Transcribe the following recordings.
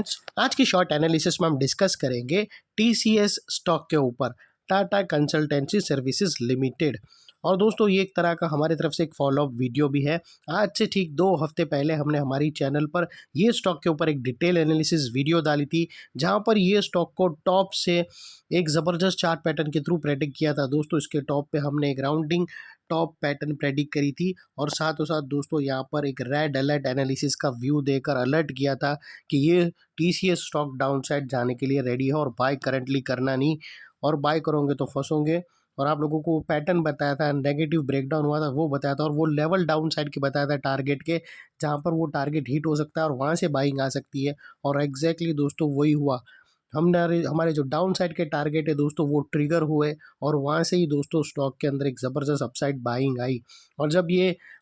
आज की short analysis में हम डिस्कस करेंगे टीसीएस स्टॉक के ऊपर, टाटा कंसल्टेंसी सर्विसेज लिमिटेड। और दोस्तों ये एक तरह का हमारी तरफ से एक फॉलोअप वीडियो भी है। आज से ठीक 2 हफ्ते पहले हमने हमारी चैनल पर ये स्टॉक के ऊपर एक डिटेल एनालिसिस वीडियो डाली थी, जहां पर ये स्टॉक को टॉप से एक ज़बरदस्त चार्ट पैटर्न के थ्रू प्रेडिक्ट किया था। दोस्तों इसके टॉप पे हमने एक राउंडिंग टॉप पैटर्न प्रेडिक्ट करी थी, और साथ दोस्तों यहाँ पर एक रेड अलर्ट एनालिसिस का व्यू देकर अलर्ट किया था कि ये टीसीएस स्टॉक डाउन साइड जाने के लिए रेडी है और बाय करंटली करना नहीं, और बाय करोगे तो फंसोगे। और आप लोगों को पैटर्न बताया था, नेगेटिव ब्रेकडाउन हुआ था वो बताया था, और वो लेवल डाउन साइड के बताया था टारगेट के, जहाँ पर वो टारगेट हिट हो सकता है और वहाँ से बाइंग आ सकती है। और एग्जैक्टली दोस्तों वही हुआ। हमारे जो डाउन साइड के टारगेट है दोस्तों वो ट्रिगर हुए, और वहाँ से ही दोस्तों स्टॉक के अंदर एक ज़बरदस्त अपसाइड बाइंग आई। और जब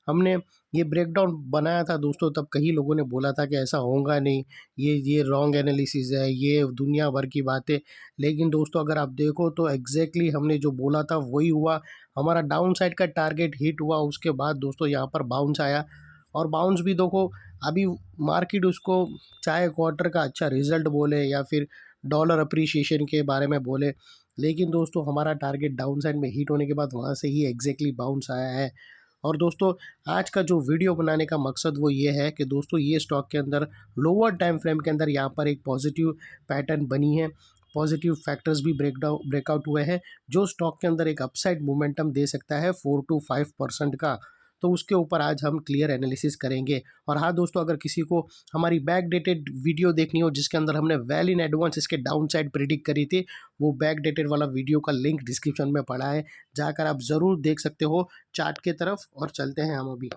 हमने ये ब्रेकडाउन बनाया था दोस्तों, तब कई लोगों ने बोला था कि ऐसा होगा नहीं, ये रॉन्ग एनालिसिस है, ये दुनिया भर की बातें। लेकिन दोस्तों अगर आप देखो तो एग्जैक्टली हमने जो बोला था वही हुआ। हमारा डाउन साइड का टारगेट हिट हुआ, उसके बाद दोस्तों यहाँ पर बाउंस आया। और बाउंस भी देखो, अभी मार्केट उसको चाहे क्वार्टर का अच्छा रिजल्ट बोले या फिर डॉलर अप्रिसिएशन के बारे में बोले, लेकिन दोस्तों हमारा टारगेट डाउन साइड में हिट होने के बाद वहाँ से ही एग्जैक्टली बाउंस आया है। और दोस्तों आज का जो वीडियो बनाने का मकसद वो ये है कि दोस्तों ये स्टॉक के अंदर लोअर टाइम फ्रेम के अंदर यहाँ पर एक पॉजिटिव पैटर्न बनी है, पॉजिटिव फैक्टर्स भी ब्रेकआउट हुए हैं, जो स्टॉक के अंदर एक अपसाइड मोमेंटम दे सकता है 4 to 5% का। तो उसके ऊपर आज हम क्लियर एनालिसिस करेंगे। और हाँ दोस्तों, अगर किसी को हमारी बैक डेटेड वीडियो देखनी हो जिसके अंदर हमने वेल इन एडवांस इसके डाउन साइड प्रिडिक्ट करी थी, वो बैक डेटेड वाला वीडियो का लिंक डिस्क्रिप्शन में पड़ा है, जाकर आप ज़रूर देख सकते हो चार्ट के तरफ। और चलते हैं हम अभी।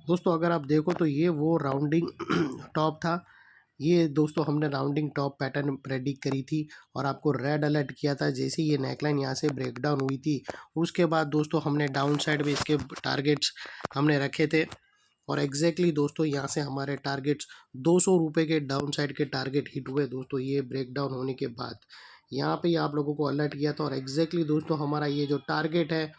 दोस्तों अगर आप देखो तो ये वो राउंडिंग टॉप था। ये दोस्तों हमने राउंडिंग टॉप पैटर्न प्रेडिक्ट करी थी और आपको रेड अलर्ट किया था जैसे ये नेकलाइन यहाँ से ब्रेकडाउन हुई थी। उसके बाद दोस्तों हमने डाउन साइड में इसके टारगेट्स हमने रखे थे, और एग्जैक्टली दोस्तों यहाँ से हमारे टारगेट्स 200 रुपये के डाउन साइड के टारगेट हिट हुए दोस्तों। ये ब्रेकडाउन होने के बाद यहाँ पे आप लोगों को अलर्ट किया था, और एग्जैक्टली दोस्तों हमारा ये जो टारगेट है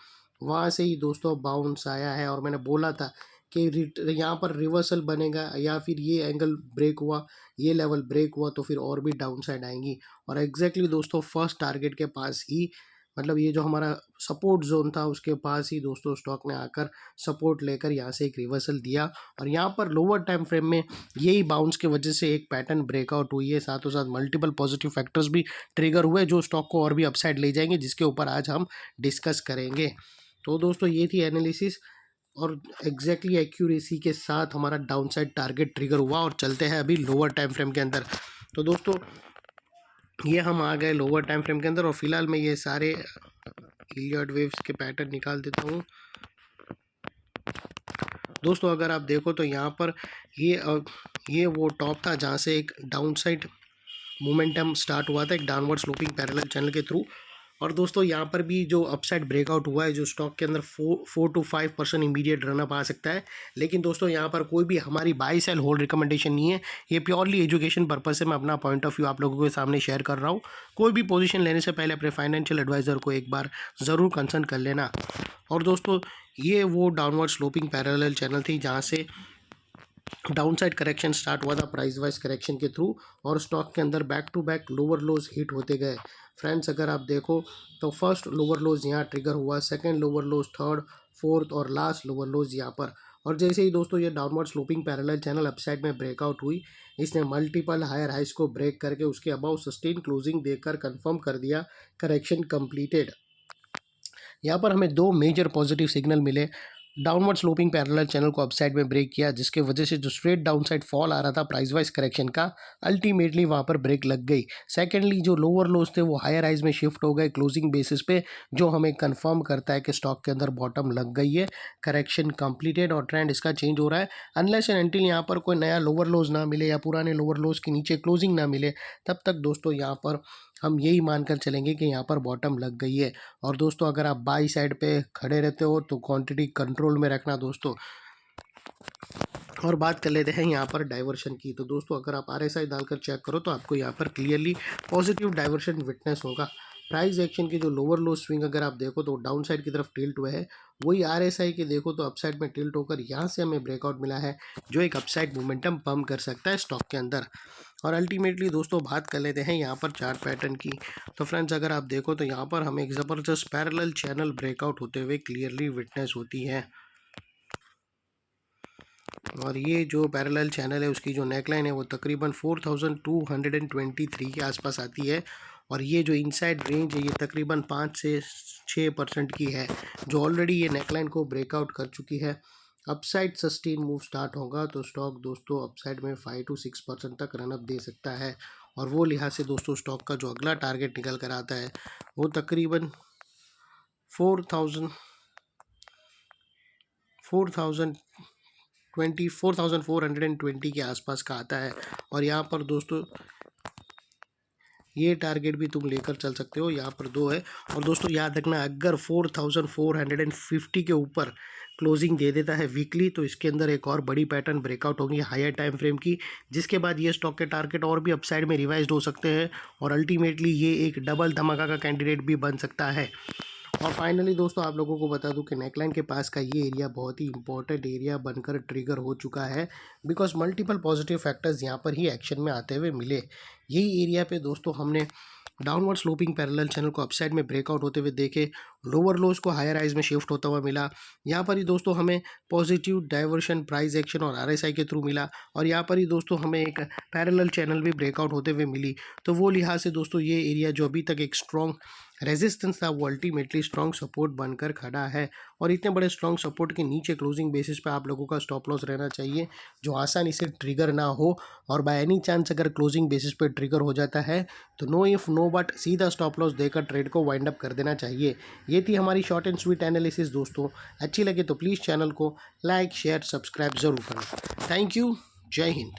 वहाँ से ही दोस्तों बाउंस आया है। और मैंने बोला था कि यहाँ पर रिवर्सल बनेगा, या फिर ये एंगल ब्रेक हुआ, ये लेवल ब्रेक हुआ तो फिर और भी डाउन साइड आएंगी। और एग्जैक्टली दोस्तों फर्स्ट टारगेट के पास ही, मतलब ये जो हमारा सपोर्ट जोन था उसके पास ही दोस्तों स्टॉक ने आकर सपोर्ट लेकर यहाँ से एक रिवर्सल दिया। और यहाँ पर लोअर टाइम फ्रेम में यही बाउंस की वजह से एक पैटर्न ब्रेकआउट हुई है, साथ मल्टीपल पॉजिटिव फैक्टर्स भी ट्रिगर हुए जो स्टॉक को और भी अपसाइड ले जाएंगे, जिसके ऊपर आज हम डिस्कस करेंगे। तो दोस्तों ये थी एनालिसिस, और एग्जैक्टली एक्यूरेसी के साथ हमारा डाउन साइड टारगेट ट्रिगर हुआ। और चलते हैं अभी लोअर टाइम फ्रेम के अंदर। तो दोस्तों ये हम आ गए लोअर टाइम फ्रेम के अंदर, और फिलहाल मैं ये सारे इलियड वेव्स के पैटर्न निकाल देता हूँ। दोस्तों अगर आप देखो तो यहाँ पर ये वो टॉप था जहाँ से एक डाउन साइड मोमेंटम स्टार्ट हुआ था, एक डाउनवर्ड स्लोपिंग पैरेलल चैनल के थ्रू। और दोस्तों यहाँ पर भी जो अपसाइड ब्रेकआउट हुआ है, जो स्टॉक के अंदर 4 to 5% इमीडिएट रनअप आ सकता है। लेकिन दोस्तों यहाँ पर कोई भी हमारी बाई सेल होल्ड रिकमेंडेशन नहीं है, ये प्योरली एजुकेशन पर्पज से मैं अपना पॉइंट ऑफ व्यू आप लोगों के सामने शेयर कर रहा हूँ। कोई भी पोजीशन लेने से पहले अपने फाइनेंशियल एडवाइज़र को एक बार ज़रूर कंसल्ट कर लेना। और दोस्तों ये वो डाउनवर्ड स्लोपिंग पैरेलल चैनल थी जहाँ से डाउन साइड करेक्शन स्टार्ट हुआ था प्राइस वाइज करेक्शन के थ्रू, और स्टॉक के अंदर back to back lower lows hit होते गए। फ्रेंड्स अगर आप देखो तो फर्स्ट लोअर लोज यहाँ ट्रिगर हुआ, सेकंड लोअर लोज, थर्ड, फोर्थ और लास्ट लोअर लोज यहाँ पर। और जैसे ही दोस्तों ये downward sloping parallel channel upside में ब्रेकआउट हुई, इसने मल्टीपल हायर हाइस को ब्रेक करके उसके अबाउ सस्टेन क्लोजिंग देकर कंफर्म कर दिया करेक्शन कंप्लीटेड। यहाँ पर हमें 2 मेजर पॉजिटिव सिग्नल मिले। डाउनवर्ड स्लोपिंग पैरेलल चैनल को अपसाइड में ब्रेक किया, जिसके वजह से जो स्ट्रेट डाउन साइड फॉल आ रहा था प्राइस वाइज करेक्शन का, अल्टीमेटली वहाँ पर ब्रेक लग गई। सेकेंडली जो लोअर लोज थे वो हायर हाइज में शिफ्ट हो गए क्लोजिंग बेसिस पे, जो हमें कंफर्म करता है कि स्टॉक के अंदर बॉटम लग गई है, करेक्शन कंप्लीटेड और ट्रेंड इसका चेंज हो रहा है। अनलेस एंड अनटिल यहाँ पर कोई नया लोअर लोज ना मिले या पुराने लोअर लोज के नीचे क्लोजिंग ना मिले, तब तक दोस्तों यहाँ पर हम यही मानकर चलेंगे कि यहाँ पर बॉटम लग गई है। और दोस्तों अगर आप बाई साइड पे खड़े रहते हो तो क्वांटिटी कंट्रोल में रखना दोस्तों। और बात कर लेते हैं यहाँ पर डाइवर्शन की। तो दोस्तों अगर आप RSI डालकर चेक करो तो आपको यहाँ पर क्लियरली पॉजिटिव डाइवर्शन विटनेस होगा। प्राइस एक्शन के जो लोअर लो स्विंग अगर आप देखो तो डाउन साइड की तरफ टिल्ट हुए है, वही RSI के देखो तो अपसाइड में टिल्ट होकर यहाँ से हमें ब्रेकआउट मिला है जो एक अपसाइड मोमेंटम पंप कर सकता है स्टॉक के अंदर। और अल्टीमेटली दोस्तों बात कर लेते हैं यहाँ पर चार्ट पैटर्न की। तो फ्रेंड्स अगर आप देखो तो यहाँ पर हमें एक ज़बरदस्त पैरेलल चैनल ब्रेकआउट होते हुए क्लियरली विटनेस होती है। और ये जो पैरेलल चैनल है उसकी जो नेकलाइन है वो तकरीबन 4223 के आसपास आती है। और ये जो इनसाइड रेंज है ये तकरीबन 5 से 6% की है, जो ऑलरेडी ये नेकलाइन को ब्रेकआउट कर चुकी है। अपसाइड सस्टेन मूव स्टार्ट होगा तो स्टॉक दोस्तों अपसाइड में 5 to 6% तक रनअप दे सकता है। और वो लिहाज से दोस्तों स्टॉक का जो अगला टारगेट निकल कर आता है वो तकरीबन 4420 के आसपास का आता है। और यहाँ पर दोस्तों ये टारगेट भी तुम लेकर चल सकते हो, यहाँ पर 2 है। और दोस्तों याद रखना अगर 4450 के ऊपर क्लोजिंग दे देता है वीकली तो इसके अंदर एक और बड़ी पैटर्न ब्रेकआउट होगी हायर टाइम फ्रेम की, जिसके बाद ये स्टॉक के टारगेट और भी अपसाइड में रिवाइज हो सकते हैं और अल्टीमेटली ये एक डबल धमाका का कैंडिडेट भी बन सकता है। और फाइनली दोस्तों आप लोगों को बता दूं कि नेकलाइन के पास का ये एरिया बहुत ही इंपॉर्टेंट एरिया बनकर ट्रिगर हो चुका है, बिकॉज मल्टीपल पॉजिटिव फैक्टर्स यहाँ पर ही एक्शन में आते हुए मिले। यही एरिया पे दोस्तों हमने डाउनवर्ड स्लोपिंग पैरेलल चैनल को अपसाइड में ब्रेकआउट होते हुए देखे, लोअर लोज को हायर हाइज में शिफ्ट होता हुआ मिला। यहाँ पर ही दोस्तों हमें पॉजिटिव डाइवर्शन प्राइस एक्शन और RSI के थ्रू मिला। और यहाँ पर ही दोस्तों हमें एक पैरेलल चैनल भी ब्रेकआउट होते हुए मिली। तो वो लिहाज से दोस्तों ये एरिया जो अभी तक एक स्ट्रॉन्ग रेजिस्टेंस था वो अल्टीमेटली स्ट्रॉन्ग सपोर्ट बनकर खड़ा है। और इतने बड़े स्ट्रॉन्ग सपोर्ट के नीचे क्लोजिंग बेसिस पे आप लोगों का स्टॉप लॉस रहना चाहिए जो आसानी से ट्रिगर ना हो। और बाय एनी चांस अगर क्लोजिंग बेसिस पे ट्रिगर हो जाता है तो नो इफ नो बट सीधा स्टॉप लॉस देकर ट्रेड को वाइंड अप कर देना चाहिए। ये थी हमारी शॉर्ट एंड स्वीट एनालिसिस दोस्तों। अच्छी लगे तो प्लीज़ चैनल को लाइक शेयर सब्सक्राइब ज़रूर करना। Thank you. जय हिंद।